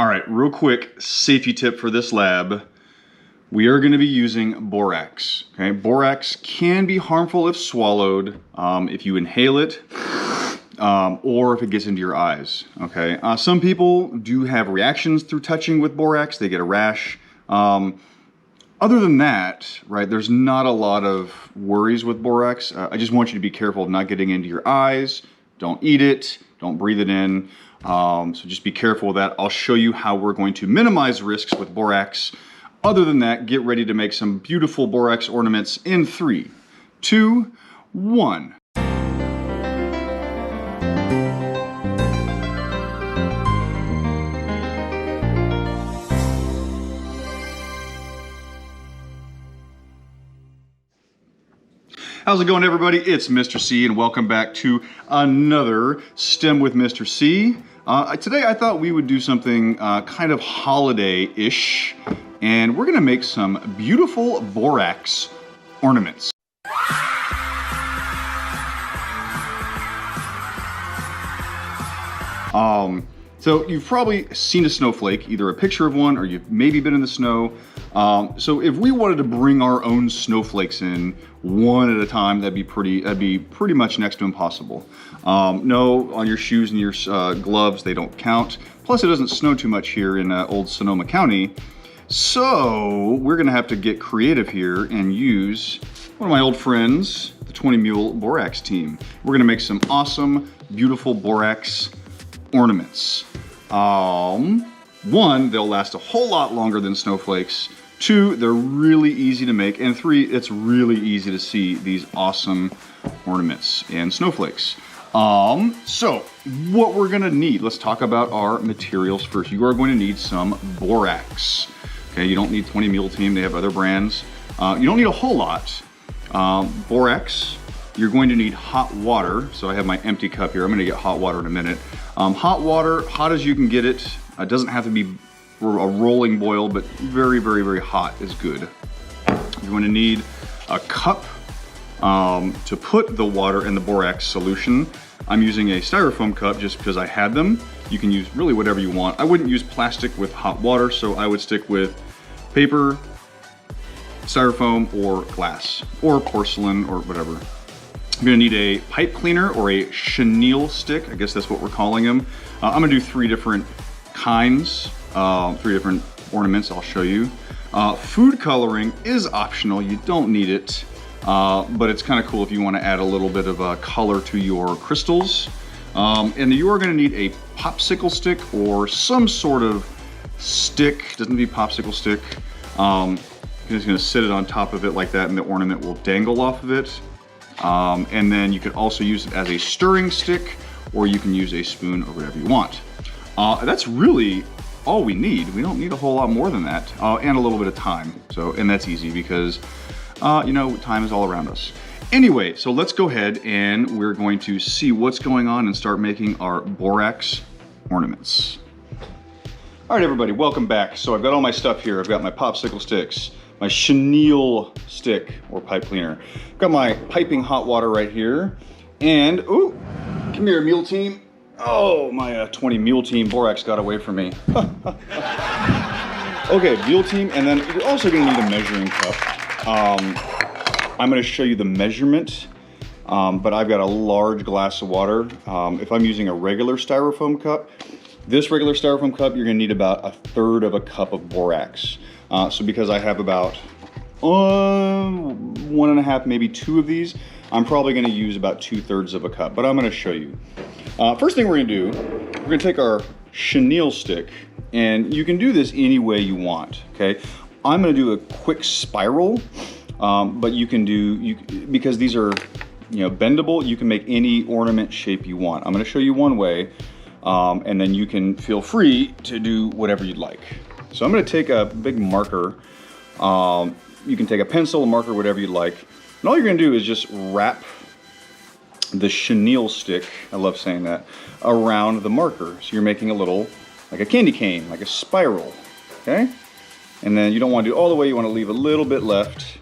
All right, real quick safety tip for this lab. We are going to be using borax. Okay, borax can be harmful if swallowed, if you inhale it, or if it gets into your eyes. Okay, some people do have reactions through touching with borax. They get a rash. Other than that, right, there's not a lot of worries with borax. I just want you to be careful of not getting into your eyes. Don't eat it. Don't breathe it in. So just be careful with that. I'll show you how we're going to minimize risks with borax. Other than that, get ready to make some beautiful borax ornaments in 3, 2, 1. How's it going, everybody? It's Mr. C, and welcome back to another STEM with Mr. C. Today I thought we would do something kind of holiday-ish, and we're gonna make some beautiful borax ornaments. So you've probably seen a snowflake, either a picture of one or you've maybe been in the snow. So if we wanted to bring our own snowflakes in one at a time, that'd be pretty much next to impossible. No, on your shoes and your gloves, they don't count. Plus, it doesn't snow too much here in old Sonoma County. So we're gonna have to get creative here and use one of my old friends, the 20 Mule Borax team. We're gonna make some awesome, beautiful borax ornaments. One, they'll last a whole lot longer than snowflakes. 2, they're really easy to make. And 3, it's really easy to see these awesome ornaments and snowflakes. So what we're gonna need, let's talk about our materials first. You are going to need some borax. Okay, you don't need 20 Mule Team, they have other brands. You don't need a whole lot. Borax, you're going to need hot water. So I have my empty cup here. I'm gonna get hot water in a minute. Hot water, hot as you can get it. It doesn't have to be a rolling boil, but very, very, very hot is good. You're going to need a cup to put the water in the borax solution. I'm using a styrofoam cup just because I had them. You can use really whatever you want. I wouldn't use plastic with hot water, so I would stick with paper, styrofoam, or glass, or porcelain, or whatever. I'm gonna need a pipe cleaner or a chenille stick. I guess that's what we're calling them. I'm gonna do 3 different kinds, 3 different ornaments I'll show you. Food coloring is optional, you don't need it, but it's kind of cool if you want to add a little bit of color to your crystals. And you are going to need a popsicle stick or some sort of stick, doesn't need to be popsicle stick. You're just going to sit it on top of it like that and the ornament will dangle off of it. And then you could also use it as a stirring stick, or you can use a spoon or whatever you want. That's really all we need. We don't need a whole lot more than that, and a little bit of time. So, and that's easy because, you know, time is all around us. Anyway, so let's go ahead and we're going to see what's going on and start making our borax ornaments. All right, everybody, welcome back. So I've got all my stuff here. I've got my popsicle sticks, my chenille stick or pipe cleaner. I've got my piping hot water right here. And, ooh, come here, Mule Team. Oh, my 20 Mule Team borax got away from me. Okay, Mule Team, and then you're also gonna need a measuring cup. I'm gonna show you the measurement, but I've got a large glass of water. If I'm using a regular styrofoam cup, this regular styrofoam cup, you're gonna need about 1/3 of a cup of borax. So because I have about 1.5, maybe 2 of these, I'm probably gonna use about 2/3 of a cup, but I'm gonna show you. First thing we're gonna do, we're gonna take our chenille stick, and you can do this any way you want, okay? I'm gonna do a quick spiral, but you can do, because these are, you know, bendable, you can make any ornament shape you want. I'm gonna show you one way, and then you can feel free to do whatever you'd like. So I'm gonna take a big marker. You can take a pencil, a marker, whatever you'd like. And all you're gonna do is just wrap the chenille stick, I love saying that, around the marker. So you're making a little, like a candy cane, like a spiral, okay? And then you don't want to do it all the way, you want to leave a little bit left.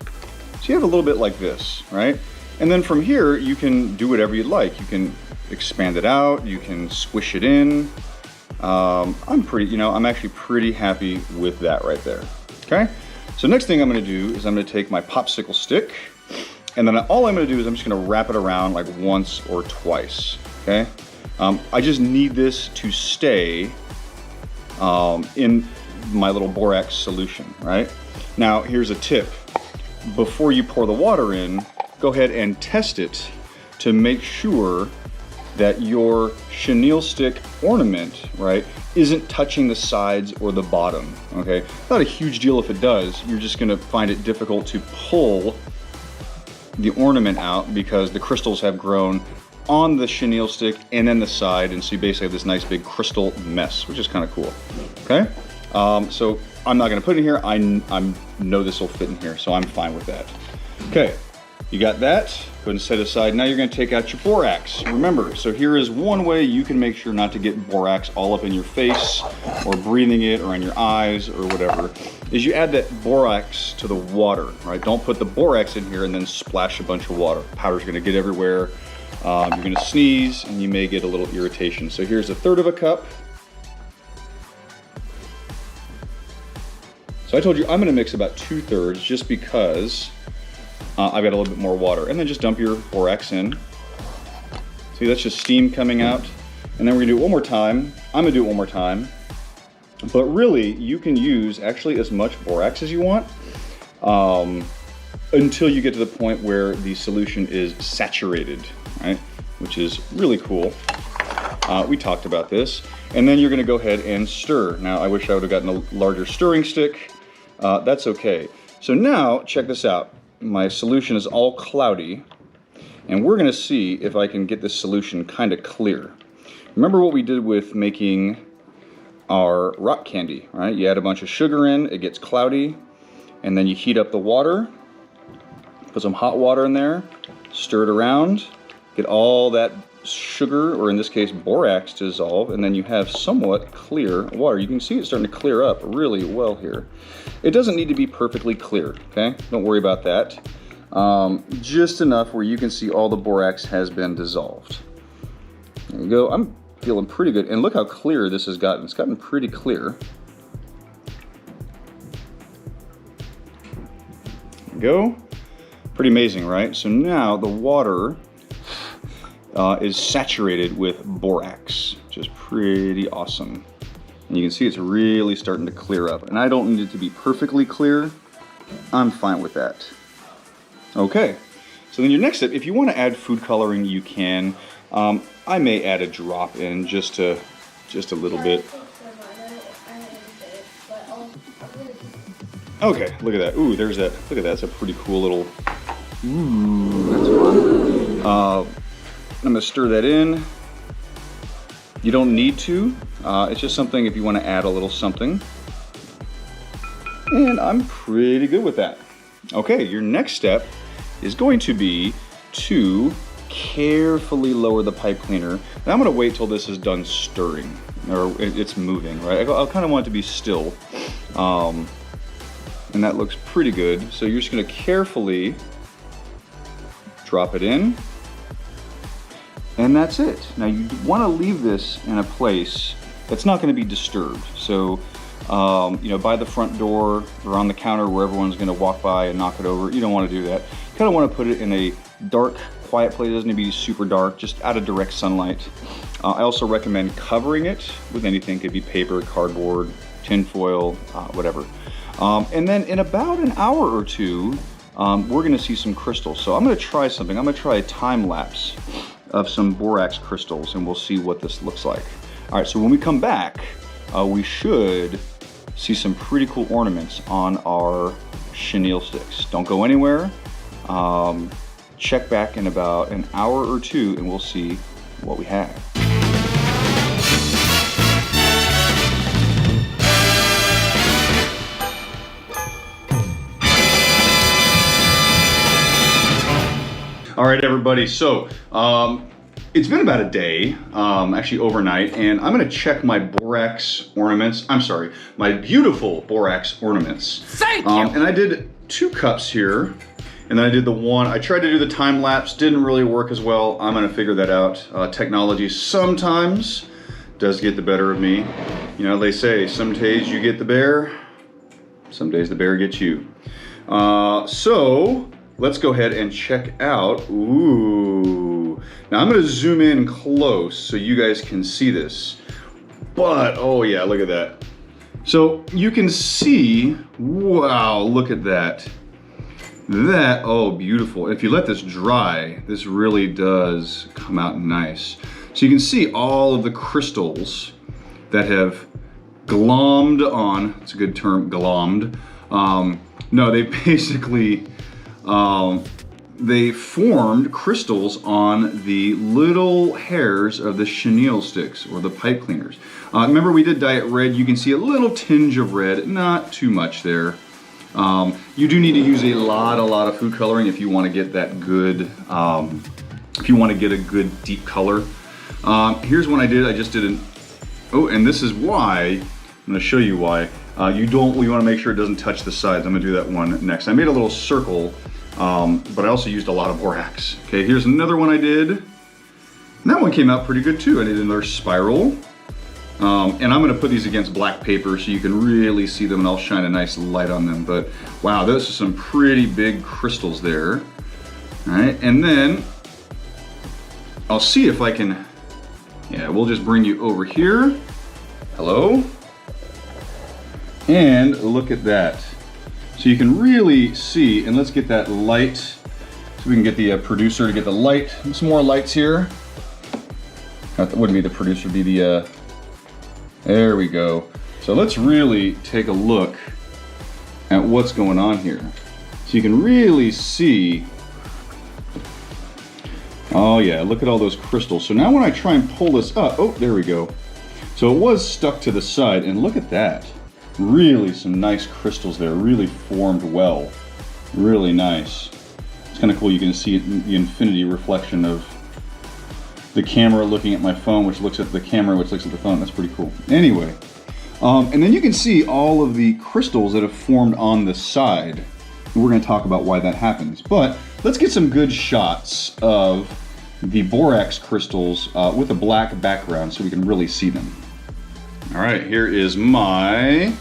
So you have a little bit like this, right? And then from here, you can do whatever you'd like. You can expand it out, you can squish it in, I'm actually pretty happy with that right there. Okay, so next thing I'm gonna do is I'm gonna take my popsicle stick, and then all I'm gonna do is I'm just gonna wrap it around like once or twice, okay? I just need this to stay in my little borax solution, right? Now, here's a tip. Before you pour the water in, go ahead and test it to make sure that your chenille stick ornament, right, isn't touching the sides or the bottom, okay? Not a huge deal if it does. You're just gonna find it difficult to pull the ornament out because the crystals have grown on the chenille stick and then the side, and so you basically have this nice big crystal mess, which is kind of cool, okay? So I'm not gonna put it in here. I know this will fit in here, so I'm fine with that. Okay, you got that. Go ahead and set it aside. Now you're gonna take out your borax. Remember, so here is one way you can make sure not to get borax all up in your face or breathing it or in your eyes or whatever, is you add that borax to the water, right? Don't put the borax in here and then splash a bunch of water. Powder's gonna get everywhere. You're gonna sneeze and you may get a little irritation. So here's 1/3 of a cup. So I told you I'm gonna mix about 2/3 just because I've got a little bit more water. And then just dump your borax in. See, that's just steam coming out. And then we're gonna do it one more time. I'm gonna do it one more time. But really, you can use actually as much borax as you want until you get to the point where the solution is saturated, right? Which is really cool. We talked about this. And then you're gonna go ahead and stir. Now, I wish I would have gotten a larger stirring stick. That's okay. So now, check this out. My solution is all cloudy, and we're gonna see if I can get this solution kind of clear. Remember what we did with making our rock candy, right? You add a bunch of sugar in, it gets cloudy, and then you heat up the water, put some hot water in there, stir it around, get all that sugar, or in this case borax, to dissolve, and then you have somewhat clear water. You can see it's starting to clear up really well here. It doesn't need to be perfectly clear, okay? Don't worry about that. Just enough where you can see all the borax has been dissolved. There you go. I'm feeling pretty good, and look how clear this has gotten. It's gotten pretty clear. There you go. Pretty amazing, right? So now the water is saturated with borax, which is pretty awesome. And you can see it's really starting to clear up. And I don't need it to be perfectly clear. I'm fine with that. Okay, so then your next step, if you want to add food coloring, you can. I may add a drop in just a little bit. Okay, look at that. Ooh, there's that. Look at that. It's a pretty cool little. Ooh, that's fun. I'm gonna stir that in. You don't need to. It's just something if you want to add a little something. And I'm pretty good with that. Okay, your next step is going to be to carefully lower the pipe cleaner. And I'm gonna wait till this is done stirring, or it's moving, right? I kind of want it to be still. And that looks pretty good. So you're just gonna carefully drop it in. And that's it. Now you want to leave this in a place that's not going to be disturbed. So, by the front door or on the counter where everyone's going to walk by and knock it over. You don't want to do that. You kind of want to put it in a dark, quiet place. It doesn't need to be super dark, just out of direct sunlight. I also recommend covering it with anything. It could be paper, cardboard, tin foil, whatever. And then in about an hour or two, we're going to see some crystals. So I'm going to try something. I'm going to try a time lapse of some borax crystals, and we'll see what this looks like. All right, so when we come back, we should see some pretty cool ornaments on our chenille sticks. Don't go anywhere. Check back in about an hour or two, and we'll see what we have. All right, everybody, so it's been about a day, actually overnight, and I'm gonna check my borax ornaments. I'm sorry, my beautiful borax ornaments. Thank you! And I did 2 cups here, and then I did the one. I tried to do the time lapse, didn't really work as well. I'm gonna figure that out. Technology sometimes does get the better of me. You know, they say some days you get the bear, some days the bear gets you. So let's go ahead and check out. Ooh. Now I'm going to zoom in close so you guys can see this. But, oh yeah, look at that. So you can see, wow, look at that. That, oh, beautiful. If you let this dry, this really does come out nice. So you can see all of the crystals that have glommed on, it's a good term, glommed. No, they basically, they formed crystals on the little hairs of the chenille sticks or the pipe cleaners. Remember we did dye it red, you can see a little tinge of red, not too much there. You do need to use a lot of food coloring if you want to get that good, if you want to get a good deep color. Here's one I did, I just did an, oh, and this is why, I'm going to show you why. You want to make sure it doesn't touch the sides. I'm going to do that one next. I made a little circle, but I also used a lot of borax. Okay, here's another one I did. And that one came out pretty good too. I did another spiral. And I'm going to put these against black paper so you can really see them, and I'll shine a nice light on them. But wow, those are some pretty big crystals there. All right, and then I'll see if I can, yeah, we'll just bring you over here. Hello. And look at that. So you can really see, and let's get that light, so we can get the producer to get the light. Some more lights here. That wouldn't be the producer, it'd be the, there we go. So let's really take a look at what's going on here. So you can really see, oh yeah, look at all those crystals. So now when I try and pull this up, oh, there we go. So it was stuck to the side, and look at that. Really some nice crystals there, really formed well. Really nice. It's kind of cool, you can see the infinity reflection of the camera looking at my phone, which looks at the camera, which looks at the phone. That's pretty cool. Anyway, and then you can see all of the crystals that have formed on the side. We're going to talk about why that happens. But let's get some good shots of the borax crystals with a black background so we can really see them. All right, here is my,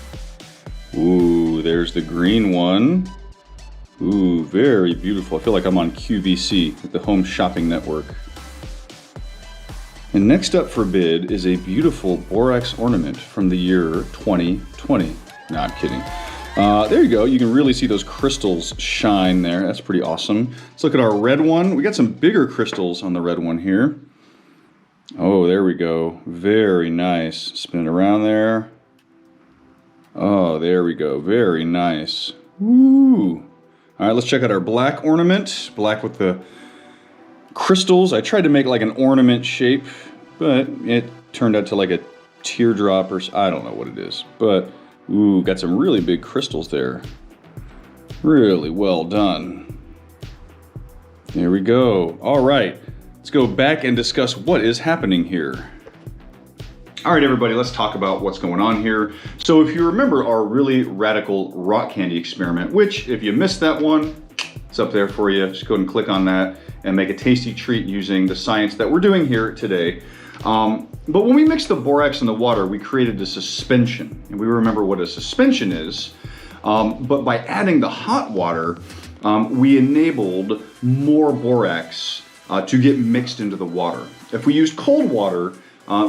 ooh, there's the green one. Ooh, very beautiful. I feel like I'm on QVC, the Home Shopping Network. And next up for bid is a beautiful borax ornament from the year 2020. No, I'm kidding. There you go. You can really see those crystals shine there. That's pretty awesome. Let's look at our red one. We got some bigger crystals on the red one here. Oh, there we go. Very nice. Spin it around there. Oh, there we go. Very nice. Woo! All right, let's check out our black ornament. Black with the crystals. I tried to make like an ornament shape, but it turned out to like a teardrop or I don't know what it is. But, ooh, got some really big crystals there. Really well done. There we go. All right. Let's go back and discuss what is happening here. All right, everybody, let's talk about what's going on here. So if you remember our really radical rock candy experiment, which if you missed that one, it's up there for you. Just go ahead and click on that and make a tasty treat using the science that we're doing here today. But when we mixed the borax and the water, we created a suspension. And we remember what a suspension is. But by adding the hot water, we enabled more borax to get mixed into the water. If we used cold water,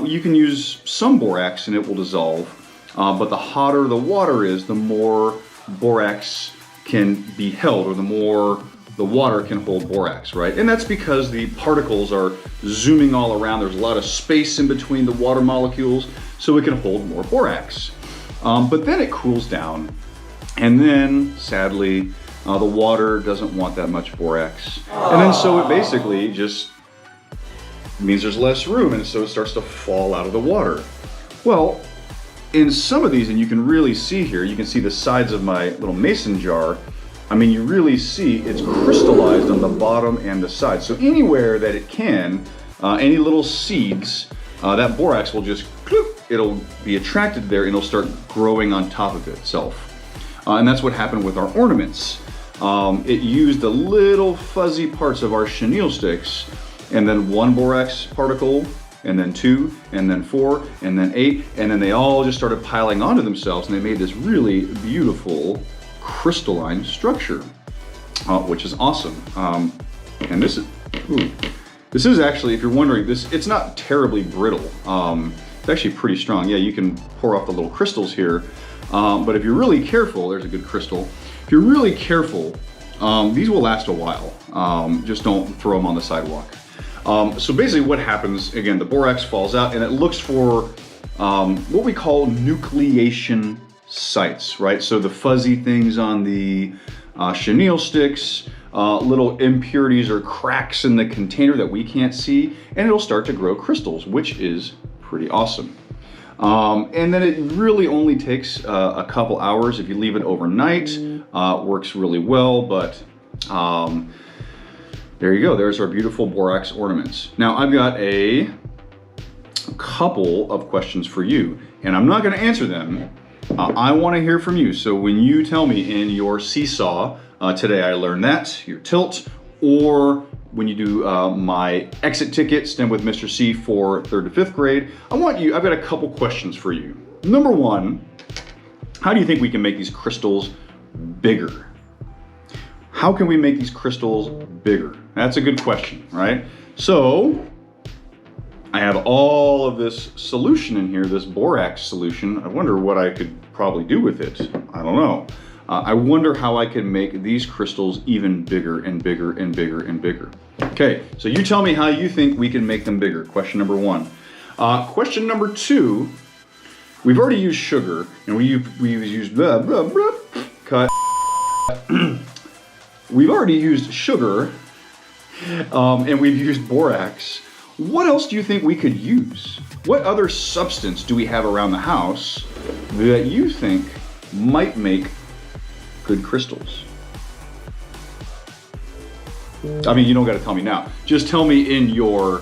you can use some borax and it will dissolve, but the hotter the water is, the more borax can be held, or the more the water can hold borax, right? And that's because the particles are zooming all around. There's a lot of space in between the water molecules, so it can hold more borax. But then it cools down, and then, sadly, the water doesn't want that much borax. And then so it basically just means there's less room, and so it starts to fall out of the water. Well, in some of these, and you can really see here, you can see the sides of my little mason jar. I mean, you really see it's crystallized on the bottom and the side. So anywhere that it can, any little seeds, that borax will just, it'll be attracted there and it'll start growing on top of itself. And that's what happened with our ornaments. It used the little fuzzy parts of our chenille sticks, and then one borax particle and then 2, and then 4, and then 8, and then they all just started piling onto themselves, and they made this really beautiful crystalline structure, which is awesome. And this is actually, if you're wondering, it's not terribly brittle. It's actually pretty strong. Yeah, you can pour off the little crystals here, but if you're really careful, there's a good crystal. If you're really careful, these will last a while. Just don't throw them on the sidewalk. So basically what happens, again, the borax falls out and it looks for what we call nucleation sites, right? So the fuzzy things on the chenille sticks, little impurities or cracks in the container that we can't see, and it'll start to grow crystals, which is pretty awesome. And then it really only takes a couple hours if you leave it overnight. Works really well, but there you go. There's our beautiful borax ornaments. Now I've got a couple of questions for you, and I'm not going to answer them. I want to hear from you. So when you tell me in your seesaw, today I learned that, your tilt, or when you do my exit ticket, STEM with Mr. C for 3rd to 5th grade, I've got a couple questions for you. Number one, how do you think we can make these crystals bigger? How can we make these crystals bigger? That's a good question, right? So I have all of this solution in here, this borax solution. I wonder what I could probably do with it. I don't know. I wonder how I can make these crystals even bigger and bigger and bigger and bigger. Okay, so you tell me how you think we can make them bigger. Question number one. Question number two, we've already used sugar, and we've used blah, blah, blah, cut. We've already used sugar, and we've used borax. What else do you think we could use? What other substance do we have around the house that you think might make good crystals? I mean, you don't got to tell me now. Just tell me in your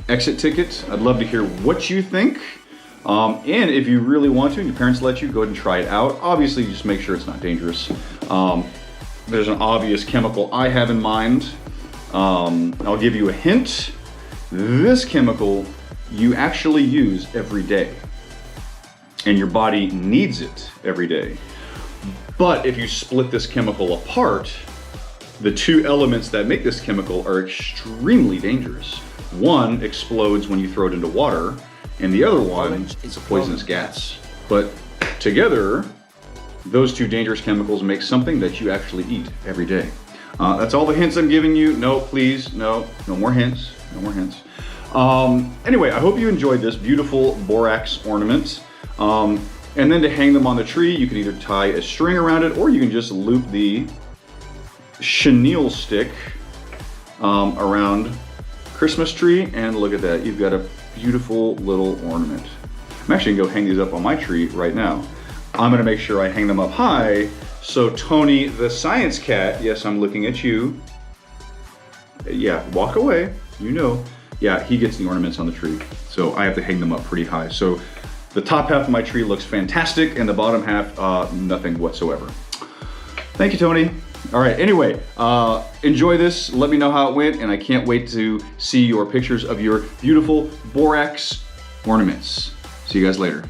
exit ticket. I'd love to hear what you think. And if you really want to, and your parents let you, go ahead and try it out. Obviously, just make sure it's not dangerous. There's an obvious chemical I have in mind. I'll give you a hint. This chemical you actually use every day, and your body needs it every day. But if you split this chemical apart, the two elements that make this chemical are extremely dangerous. One explodes when you throw it into water, and the other one is a poisonous gas. But together, those two dangerous chemicals make something that you actually eat every day. That's all the hints I'm giving you. No, please, no more hints, no more hints. Anyway, I hope you enjoyed this beautiful borax ornament. And then to hang them on the tree, you can either tie a string around it, or you can just loop the chenille stick around Christmas tree, and look at that, you've got a beautiful little ornament. I'm actually gonna go hang these up on my tree right now. I'm gonna make sure I hang them up high so Tony the science cat, yes, I'm looking at you. Yeah, walk away, you know. Yeah, he gets the ornaments on the tree, so I have to hang them up pretty high. So the top half of my tree looks fantastic, and the bottom half, nothing whatsoever. Thank you, Tony. All right, anyway, enjoy this. Let me know how it went, and I can't wait to see your pictures of your beautiful borax ornaments. See you guys later.